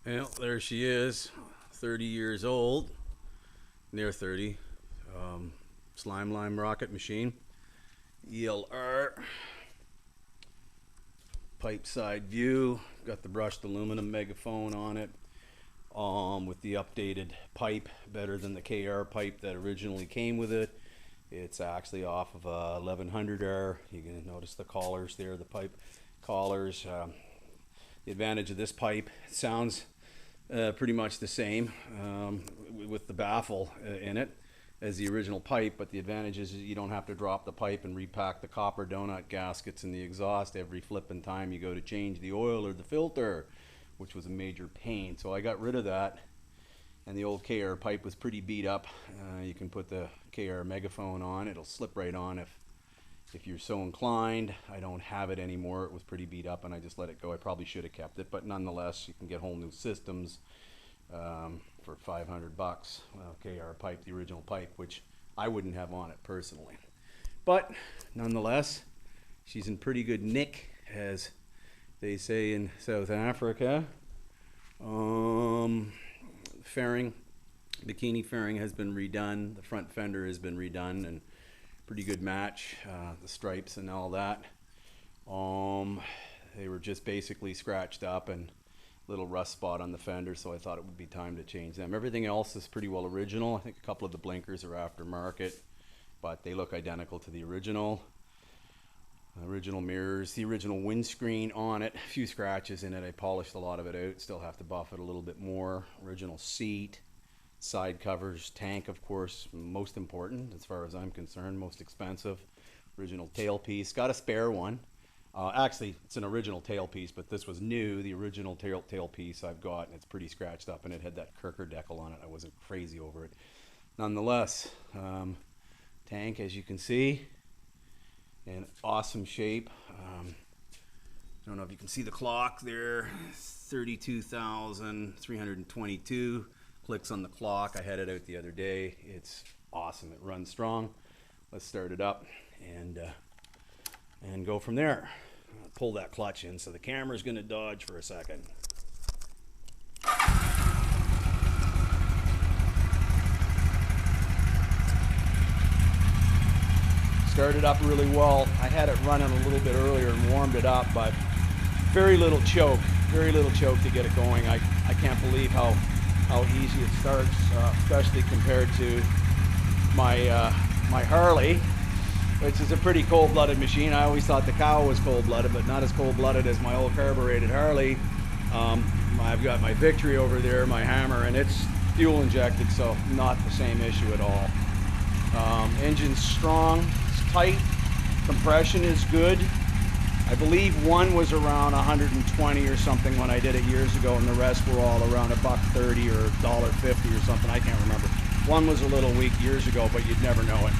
Well, there she is, 30 years old, near 30. Slime Lime rocket machine, ELR, pipe side view, got the brushed aluminum megaphone on it, with the updated pipe, better than the KR pipe that originally came with it. It's actually off of a 1100R. You can notice the collars there, the pipe collars. The advantage of this pipe, it sounds pretty much the same with the baffle in it as the original pipe, but the advantage is you don't have to drop the pipe and repack the copper donut gaskets in the exhaust every flipping time you go to change the oil or the filter, which was a major pain. So I got rid of that, and the old KR pipe was pretty beat up. You can put the KR megaphone on, it'll slip right on if you're so inclined. I don't have it anymore. It was pretty beat up and I just let it go. I probably should have kept it, but nonetheless, you can get whole new systems for $500. KR pipe, the original pipe, which I wouldn't have on it personally. But nonetheless, she's in pretty good nick, as they say in South Africa. Fairing, bikini fairing has been redone. The front fender has been redone, and pretty good match, the stripes and all that. They were just basically scratched up and little rust spot on the fender, so I thought it would be time to change them. Everything else is pretty well original. I think a couple of the blinkers are aftermarket, but they look identical to the original. Original mirrors, the original windscreen on it, a few scratches in it. I polished a lot of it out, still have to buff it a little bit more. Original seat, side covers, tank, of course, most important as far as I'm concerned, most expensive. Original tailpiece, got a spare one. Actually, it's an original tailpiece, but this was new. The original tailpiece I've got, and it's pretty scratched up, and it had that Kirker decal on it. I wasn't crazy over it. Nonetheless, tank, as you can see, in awesome shape. I don't know if you can see the clock there, 32,322 clicks on the clock. I had it out the other day. It's awesome. It runs strong. Let's start it up and go from there. I'll pull that clutch in, so the camera's going to dodge for a second. Started up really well. I had it running a little bit earlier and warmed it up, but very little choke to get it going. I can't believe how easy it starts, especially compared to my Harley, which is a pretty cold-blooded machine. I always thought the Kawa was cold-blooded, but not as cold-blooded as my old carbureted Harley. I've got my Victory over there, my Hammer, and it's fuel injected, so not the same issue at all. Engine's strong, it's tight, compression is good. I believe one was around 120 or something when I did it years ago, and the rest were all around $1.30 or $1.50 or something. I can't remember. One was a little weak years ago, but you'd never know it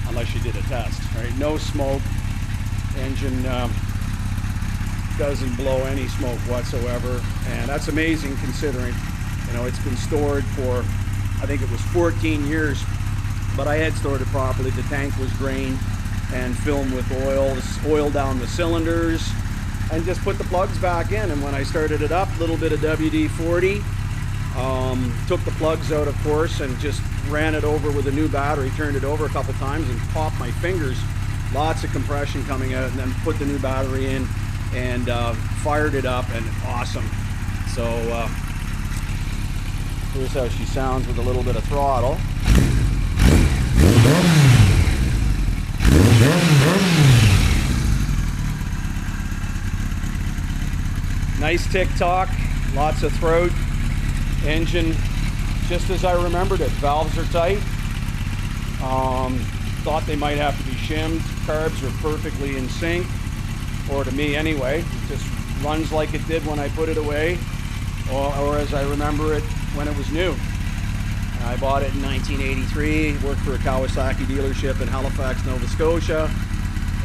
unless you did a test. Right? No smoke. Engine doesn't blow any smoke whatsoever, and that's amazing considering, you know, it's been stored for, I think it was 14 years, but I had stored it properly. The tank was drained and filmed with oil down the cylinders, and just put the plugs back in. And when I started it up, a little bit of WD-40, took the plugs out, of course, and just ran it over with a new battery, turned it over a couple times and popped my fingers. Lots of compression coming out, and then put the new battery in and fired it up, and awesome. So here's how she sounds with a little bit of throttle. Nice tick-tock, lots of throat. Engine just as I remembered it. Valves are tight. Thought they might have to be shimmed. Carbs are perfectly in sync, or to me anyway. It just runs like it did when I put it away, or as I remember it when it was new. I bought it in 1983, worked for a Kawasaki dealership in Halifax, Nova Scotia,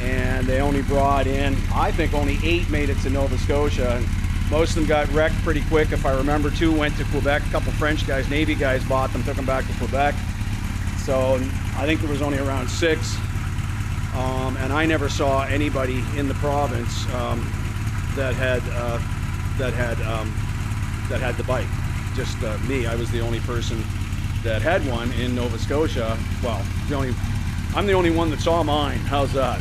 and they only brought in, I think only 8 made it to Nova Scotia, and most of them got wrecked pretty quick. If I remember, 2 went to Quebec. A couple French guys, Navy guys bought them, took them back to Quebec. So I think there was only around 6, and I never saw anybody in the province that had that had the bike. Just me. I was the only person that had one in Nova Scotia. Well, I'm the only one that saw mine. How's that?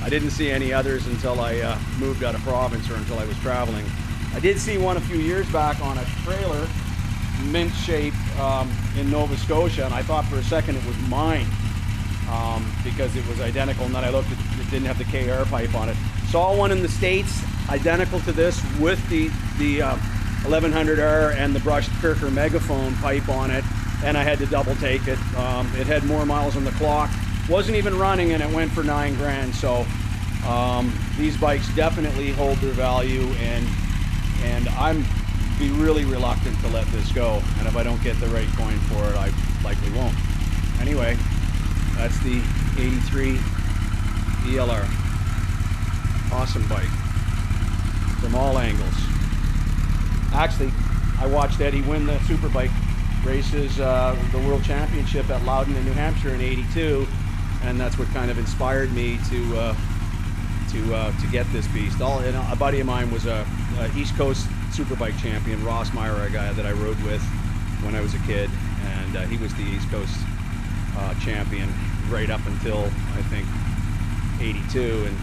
I didn't see any others until I moved out of province, or until I was traveling. I did see one a few years back on a trailer, mint shape, in Nova Scotia, and I thought for a second it was mine, because it was identical, and then I looked at it, didn't have the KR pipe on it. Saw one in the States identical to this with the 1100R and the brushed Kirker megaphone pipe on it, and I had to double take it. It had more miles on the clock, wasn't even running, and it went for $9 grand. So these bikes definitely hold their value, and I'm be really reluctant to let this go, and if I don't get the right coin for it, I likely won't. Anyway, that's the 83 ELR. Awesome bike from all angles. Actually, I watched Eddie win the Superbike races, the World Championship at Loudon in New Hampshire in '82, and that's what kind of inspired me to get this beast. A buddy of mine was a East Coast Superbike champion, Ross Meyer, a guy that I rode with when I was a kid, and he was the East Coast champion right up until I think '82, and